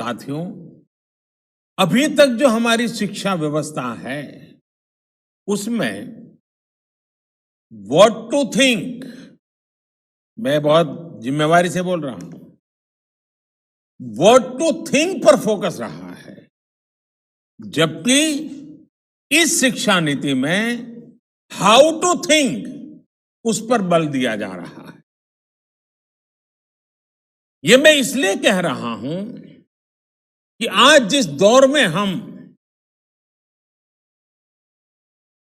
साथियों, अभी तक जो हमारी शिक्षा व्यवस्था है, उसमें व्हाट टू थिंक, मैं बहुत जिम्मेवारी से बोल रहा हूं, व्हाट टू थिंक पर फोकस रहा है, जबकि इस शिक्षा नीति में हाउ टू थिंक उस पर बल दिया जा रहा है। ये मैं इसलिए कह रहा हूं कि आज जिस दौर में हम,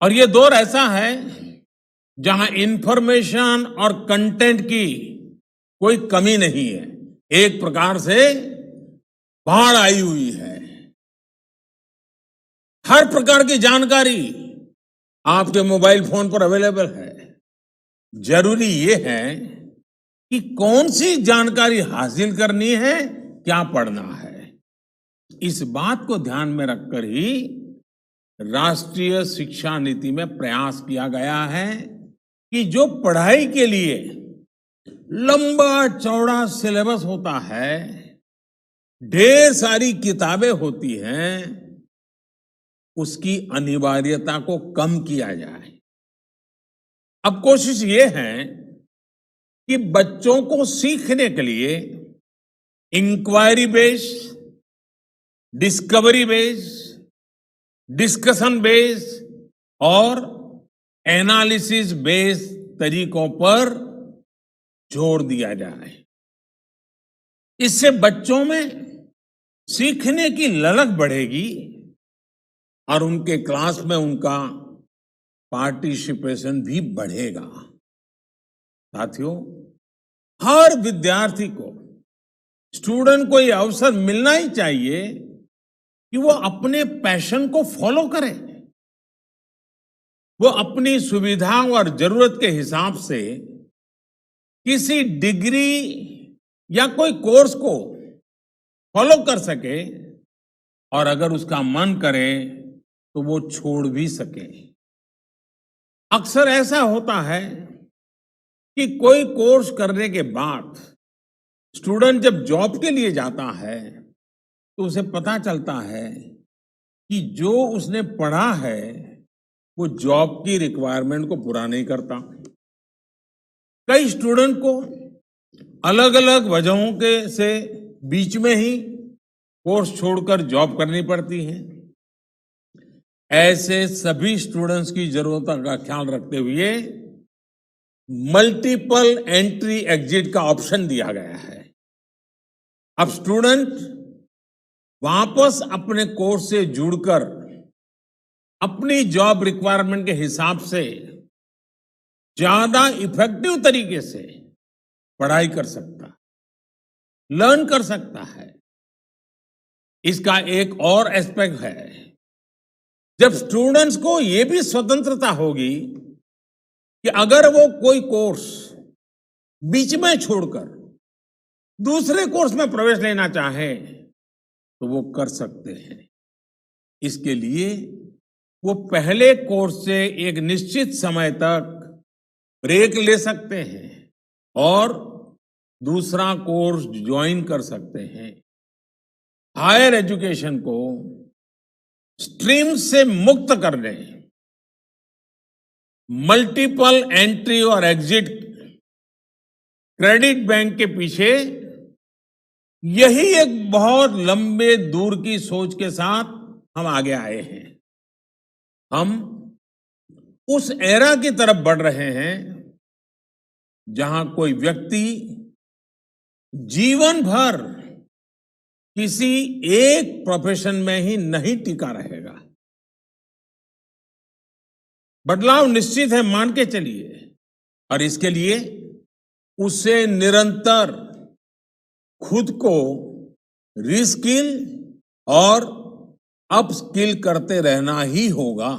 और ये दौर ऐसा है जहां इंफॉर्मेशन और कंटेंट की कोई कमी नहीं है, एक प्रकार से बाढ़ आई हुई है। हर प्रकार की जानकारी आपके मोबाइल फोन पर अवेलेबल है। जरूरी ये है कि कौन सी जानकारी हासिल करनी है, क्या पढ़ना है। इस बात को ध्यान में रखकर ही राष्ट्रीय शिक्षा नीति में प्रयास किया गया है कि जो पढ़ाई के लिए लंबा चौड़ा सिलेबस होता है, ढेर सारी किताबें होती हैं, उसकी अनिवार्यता को कम किया जाए। अब कोशिश ये है कि बच्चों को सीखने के लिए inquiry based, discovery based, discussion based और एनालिसिस बेस्ड तरीकों पर जोर दिया जाए। इससे बच्चों में सीखने की ललक बढ़ेगी और उनके क्लास में उनका पार्टिसिपेशन भी बढ़ेगा। साथियों, हर विद्यार्थी को, स्टूडेंट को यह अवसर मिलना ही चाहिए कि वो अपने पैशन को फॉलो करे। वो अपनी सुविधा और जरूरत के हिसाब से किसी डिग्री या कोई कोर्स को फॉलो कर सके, और अगर उसका मन करे तो वो छोड़ भी सके। अक्सर ऐसा होता है कि कोई कोर्स करने के बाद स्टूडेंट जब जॉब के लिए जाता है तो उसे पता चलता है कि जो उसने पढ़ा है वो जॉब की रिक्वायरमेंट को पूरा नहीं करता। कई स्टूडेंट को अलग अलग वजहों के से बीच में ही कोर्स छोड़कर जॉब करनी पड़ती है। ऐसे सभी स्टूडेंट्स की जरूरतों का ख्याल रखते हुए मल्टीपल एंट्री एग्जिट का ऑप्शन दिया गया है। अब स्टूडेंट वापस अपने कोर्स से जुड़कर अपनी जॉब रिक्वायरमेंट के हिसाब से ज्यादा इफेक्टिव तरीके से पढ़ाई कर सकता, लर्न कर सकता है। इसका एक और एस्पेक्ट है, जब स्टूडेंट्स को यह भी स्वतंत्रता होगी कि अगर वो कोई कोर्स बीच में छोड़कर दूसरे कोर्स में प्रवेश लेना चाहे तो वो कर सकते हैं। इसके लिए वो पहले कोर्स से एक निश्चित समय तक ब्रेक ले सकते हैं और दूसरा कोर्स ज्वाइन कर सकते हैं। हायर एजुकेशन को स्ट्रीम से मुक्त करने, मल्टीपल एंट्री और एग्जिट क्रेडिट बैंक के पीछे यही एक बहुत लंबे दूर की सोच के साथ हम आगे आए हैं। हम उस एरा की तरफ बढ़ रहे हैं जहां कोई व्यक्ति जीवन भर किसी एक प्रोफेशन में ही नहीं टिका रहेगा। बदलाव निश्चित है, मान के चलिए, और इसके लिए उसे निरंतर खुद को रीस्किल और अपस्किल करते रहना ही होगा।